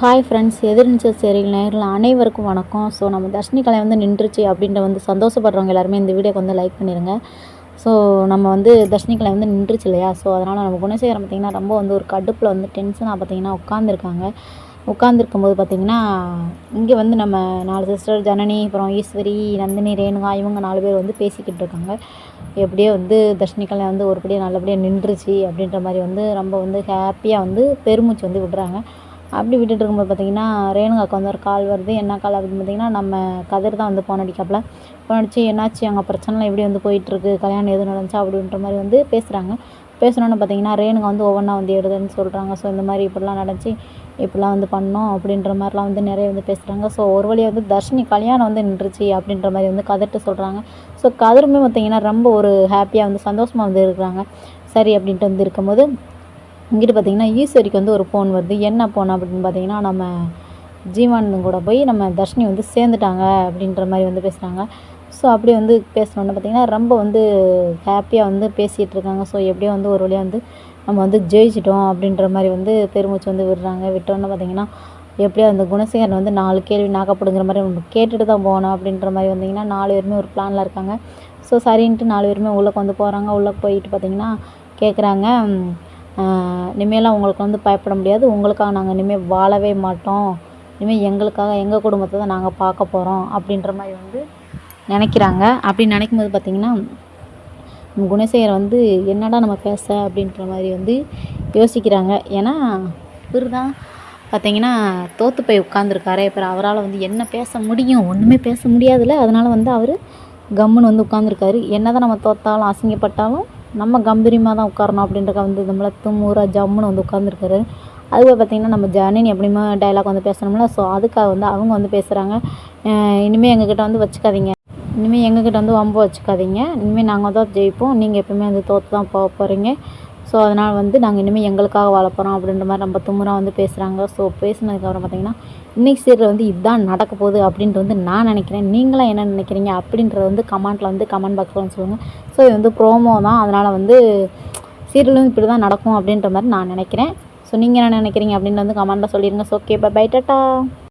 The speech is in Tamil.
ஹாய் ஃப்ரெண்ட்ஸ், எதிர்நீச்சல் சீரியல் நேயர்கள் அனைவருக்கும் வணக்கம். ஸோ நம்ம தர்ஷினி கல்யாணம் வந்து நின்றுச்சு அப்படின்ற வந்து சந்தோஷப்படுறவங்க எல்லாருமே இந்த வீடியோக்கு வந்து லைக் பண்ணிடுங்க. ஸோ நம்ம வந்து தர்ஷினி கல்யாணம் வந்து நின்றுச்சு இல்லையா? ஸோ அதனால் நம்ம குணசேகரன் பார்த்திங்கன்னா ரொம்ப வந்து ஒரு கடுப்பில் வந்து டென்ஷனாக பார்த்திங்கன்னா உட்காந்துருக்காங்க. உட்காந்துருக்கும்போது பார்த்திங்கன்னா இங்கே வந்து நம்ம 4 சிஸ்டர் ஜனனி, அப்புறம் ஈஸ்வரி, நந்தினி, ரேணுகா இவங்க 4 பேர் வந்து பேசிக்கிட்டு இருக்காங்க. எப்படியோ வந்து தர்ஷினி கல்யாணம் வந்து ஒருபடியாக நல்லபடியாக நின்றுச்சு அப்படின்ற மாதிரி வந்து ரொம்ப வந்து ஹாப்பியாக வந்து பெருமூச்சு வந்து விடுறாங்க. அப்படி விட்டுட்டு இருக்கும்போது பார்த்திங்கன்னா ரேணுகாவுக்கு வந்து ஒரு கால் வருது. என்ன கால் அப்படின்னு பார்த்திங்கன்னா நம்ம கதிர் தான் வந்து ஃபோன் அடிக்காப்புல. ஃபோன் அடித்து என்னாச்சு, அங்கே பிரச்சனைலாம் எப்படி வந்து போயிட்டுருக்கு, கல்யாணம் எதுவும் நடந்துச்சா அப்படின்ற மாதிரி வந்து பேசுகிறாங்க. பேசுனோன்னு பார்த்திங்கன்னா ரேணுகா வந்து ஒவ்வொன்றா வந்து எடுதுன்னு சொல்கிறாங்க. ஸோ இந்த மாதிரி இப்படிலாம் நடந்துச்சு, இப்படிலாம் வந்து பண்ணோம் அப்படின்ற மாதிரிலாம் வந்து நிறைய வந்து பேசுகிறாங்க. ஸோ ஒரு வழியாக வந்து தர்ஷினி கல்யாணம் வந்து நின்றுச்சு அப்படின்ற மாதிரி வந்து கதிர்ட்டு சொல்கிறாங்க. ஸோ கதிருமே பார்த்திங்கன்னா ரொம்ப ஒரு ஹாப்பியாக வந்து சந்தோஷமாக வந்து இருக்கிறாங்க. சரி அப்படின்ட்டு வந்து இருக்கும்போது இங்கிட்டு பார்த்திங்கன்னா ஈஸ்வரிக்கு வந்து ஒரு ஃபோன் வருது. என்ன ஃபோன் அப்படின்னு பார்த்திங்கன்னா நம்ம ஜீவானந்து கூட போய் நம்ம தர்ஷினி வந்து சேர்ந்துட்டாங்க அப்படின்ற மாதிரி வந்து பேசுகிறாங்க. ஸோ அப்படி வந்து பேசினோன்னு பார்த்திங்கன்னா ரொம்ப வந்து ஹாப்பியாக வந்து பேசிகிட்டு இருக்காங்க. ஸோ எப்படியோ வந்து ஒரு வழியாக வந்து நம்ம வந்து ஜெயிச்சிட்டோம் அப்படின்ற மாதிரி வந்து பெருமூச்சு வந்து விடுறாங்க. விட்டோன்னு பார்த்திங்கன்னா எப்படியோ அந்த குணசேகரன் வந்து 4 கேள்வி நாக்கப்படுங்கிற மாதிரி ஒன்று கேட்டுட்டு தான் போகணும் அப்படின்ற மாதிரி வந்திங்கன்னா 4 பேருமே ஒரு பிளானில் இருக்காங்க. ஸோ சரின்ட்டு 4 பேருமே உள்ளே வந்து போகிறாங்க. உள்ளே போயிட்டு பார்த்திங்கன்னா கேட்குறாங்க, இனிமேலாம் உங்களுக்கு வந்து பயப்பட முடியாது, உங்களுக்காக நாங்கள் இனிமேல் வாழவே மாட்டோம், இனிமேல் எங்களுக்காக எங்கள் குடும்பத்தை தான் நாங்கள் பார்க்க போகிறோம் அப்படின்ற மாதிரி வந்து நினைக்கிறாங்க. அப்படி நினைக்கும்போது பார்த்திங்கன்னா குணசேகர் வந்து என்னடா நம்ம பேச அப்படின்ற மாதிரி வந்து யோசிக்கிறாங்க. ஏன்னா இவர் தான் பார்த்திங்கன்னா தோற்று போய் உட்காந்துருக்காரே, அப்புறம் அவரால் வந்து என்ன பேச முடியும், ஒன்றுமே பேச முடியாதுல்ல. அதனால் வந்து அவர் கம்முன்னு வந்து உட்காந்துருக்காரு. என்ன தான் நம்ம தோற்றாலும் அசிங்கப்பட்டாலும் நம்ம கம்பீரியமாக தான் உட்காரணும் அப்படின்றக்க வந்து நம்மள தும்முறா ஜம்முன்னு வந்து உட்காந்துருக்காரு. அதுவே பார்த்திங்கன்னா நம்ம ஜனனி எப்படிமா டைலாக் வந்து பேசணும்ல. ஸோ அதுக்காக வந்து அவங்க வந்து பேசுகிறாங்க. இனிமேல் எங்ககிட்ட வந்து வச்சுக்காதீங்க, இனிமேல் எங்ககிட்ட வந்து வம்பு வச்சுக்காதீங்க, இனிமேல் நாங்கள் தான் ஜெயிப்போம், நீங்கள் எப்பவுமே வந்து தோற்று தான் போக போகிறீங்க. ஸோ அதனால் வந்து நாங்கள் இனிமேல் எங்களுக்காக வாழ போகிறோம் அப்படின்ற மாதிரி நம்ம தும்முறா வந்து பேசுகிறாங்க. ஸோ பேசினதுக்கப்புறம் பார்த்திங்கன்னா இன்றைக்கி சீரியல் வந்து இதுதான் நடக்க போகுது அப்படின்ட்டு வந்து நான் நினைக்கிறேன். நீங்களாம் என்ன நினைக்கிறீங்க அப்படின்றத வந்து கமெண்ட்டில் வந்து கமெண்ட் பாக்ஸில் வந்து சொல்லுங்கள். ஸோ இது வந்து ப்ரோமோ தான், அதனால் வந்து சீரியல் வந்து இப்படி தான் நடக்கும் அப்படின்ற மாதிரி நான் நினைக்கிறேன். ஸோ நீங்கள் என்ன நினைக்கிறீங்க அப்படின்னு வந்து கமெண்ட்டில் சொல்லிடுங்க. So okay, bye tata.